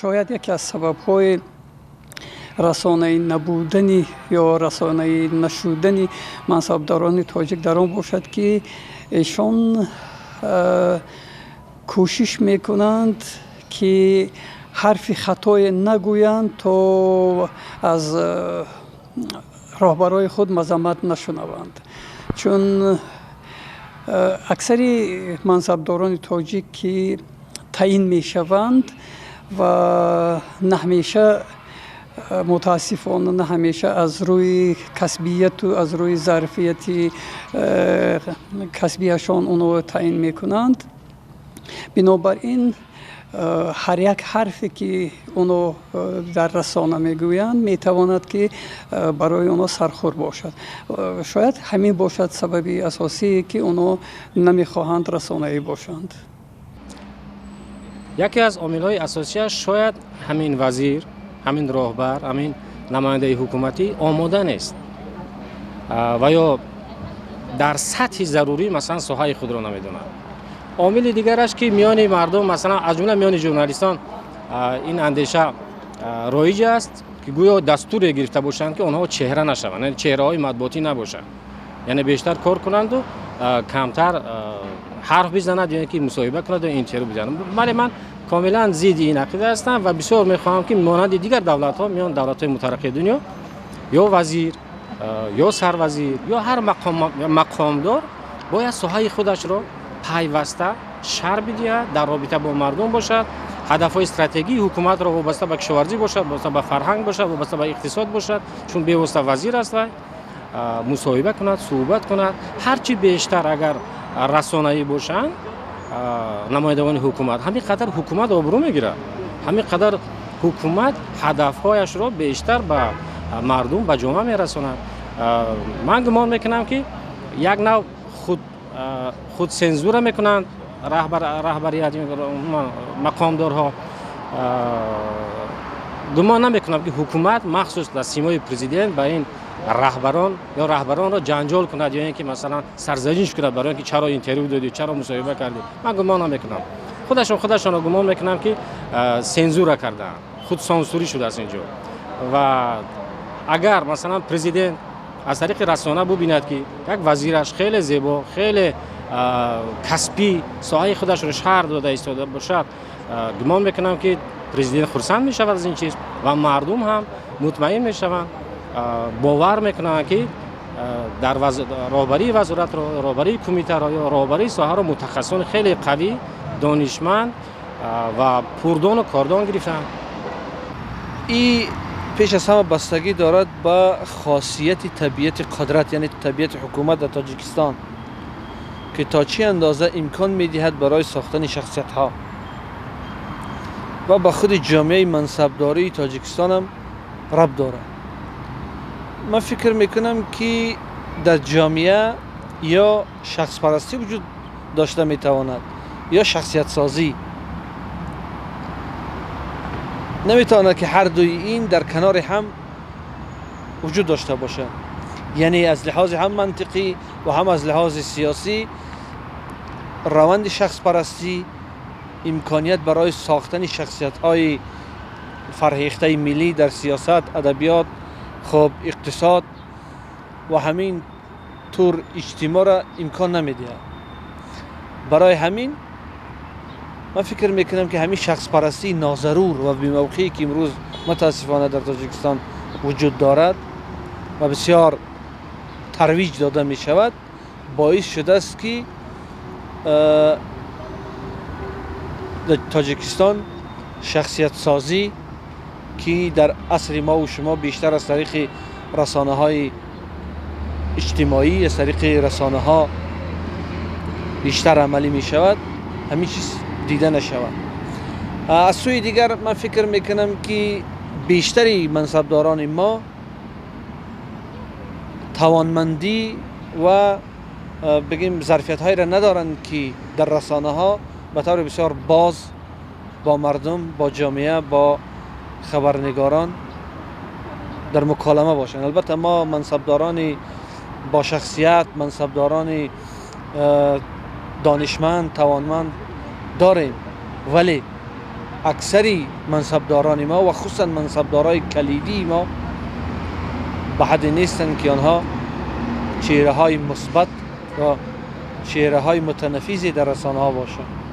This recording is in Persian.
شاید یکی از سبب‌های رسانه‌ای نبودنی یا رسانه‌ای نشدنی منصبداران تاجیک در آن باشد که ایشان کوشش میکنند که حرف خطای نگویند تا از راهبرای خود مذمت نشنوند. چون اکثری منصبداران تاجیک که تعیین میشوند و نه همیشه متاسفانه نه همیشه از روی کسبیت و از روی ظرفیت کسبیشان اونو تعیین میکنند. بنابراین هر یک حرفی که اونو در رسانه میگویند میتواند که برای اونو سرخور باشد. شاید همین باشد سببی اساسی که اونو نمیخواهند رسانه‌ای باشند. یکی از عامل‌های اساسی شاید همین وزیر، همین راهبر، همین نماینده حکومتی آماده نیست و یا در سطح ضروری مثلا ساحه خود را نمیدونه. عامل دیگرش که میان مردم مثلا از جمله میان ژورنالیستان این اندیشه رایج است که گویا دستور گرفته باشند که آنها چهره نشوند، یعنی چهره‌های مطبوعاتی نباشند، یعنی بیشتر کار کنند و کمتر حرف بزنند یا که مصاحبه کنند و اینترویو بزنند. ولی من کاملا ضد این عقیده هستم و بسیار میخواهم که مانند دیگر دولت‌ها میان دولت‌های مترقی دنیا یا وزیر یا سروزیر یا هر مقامدار باید ساحه خودش را پیوسته شرح بدهد، در رابطه با مردم باشد، هدف‌های استراتژی حکومت را وابسته به کشاورزی باشد، وابسته به فرهنگ باشد، وابسته به اقتصاد باشد، چون به واسطه وزیر است و مصاحبه کند، صحبت کند. هرچی بیشتر اگر رسانه‌ای باشند نمایندگان حکومت، همین قدر حکومت آبرو میگیره، همین قدر حکومت هدف‌هایش را بیشتر به مردم، به جامعه میرساند. من گمان میکنم که یک نوع خود سنزور میکنند رهبریت مقامدارها. گمان نمیکنم که حکومت مخصوص در سیمای پرزیدنت به این رهبران را جنجال کند یا اینکه مثلا سرزنش کند برای اینکه چرا اینترویو دادی، چرا مصاحبه کردی. من گمان نمیکنم. خودشان را گمان میکنم که سنزور کردن، خود سانسوری شده است اینجا. و اگر مثلا پرزیدنت از طریق رسانه ببیند که یک وزیرش خیلی زیبا، خیلی کسبی ساحه خودش رو شهر داده ایستاده باشد، گمان میکنم که پرزیدنت خرسند میشود از این چیز و مردم هم مطمئن میشوند، باور میکنند که در راهبری وزارت، راهبری کمیته یا راهبری ساحه رو متخصصان خیلی قوی، دانشمند و پردان و کاردان گرفتند. این پیش از همه بستگی دارد به خاصیت طبیعت قدرت، یعنی طبیعت حکومت در تاجیکستان که تا چه اندازه امکان میدهد برای ساختن شخصیت ها و به خود جامعه منصبداری تاجیکستان هم ربط دارد. من فکر میکنم که در جامعه یا شخص پرستی وجود داشته میتواند یا شخصیت سازی. نمیتواند که هر دوی این در کنار هم وجود داشته باشد. یعنی از لحاظ هم منطقی و هم از لحاظ سیاسی روند شخص پرستی امکانیت برای ساختن شخصیت های فرهیخته ملی در سیاست، ادبیات، خب اقتصاد و همین طور اجتماع را امکان نمیده. برای همین من فکر میکنم که همین شخص پرستی ناضرور و بی‌موقعی که امروز متاسفانه در تاجیکستان وجود دارد و بسیار ترویج داده می شود، باعث شده است که در تاجیکستان شخصیت سازی که در عصر ما و شما بیشتر از طریق رسانه های اجتماعی، از طریق رسانه ها بیشتر عملی می شود، همین چیز دیده نشود. از سوی دیگر من فکر میکنم که بیشتری منصبداران ما توانمندی و بگیم ظرفیت هایی را ندارند که در رسانه ها به طور بسیار باز با مردم، با جامعه، با خبرنگاران در مکالمه باشند. البته ما منصبداران با شخصیت، منصبداران دانشمند، توانمند داریم، ولی اکثری منصبداران ما و خصوصا منصبدارای کلیدی ما به حد نیستند که آنها چهره های مثبت و چهره های متنفیذی در رسانه ها باشند.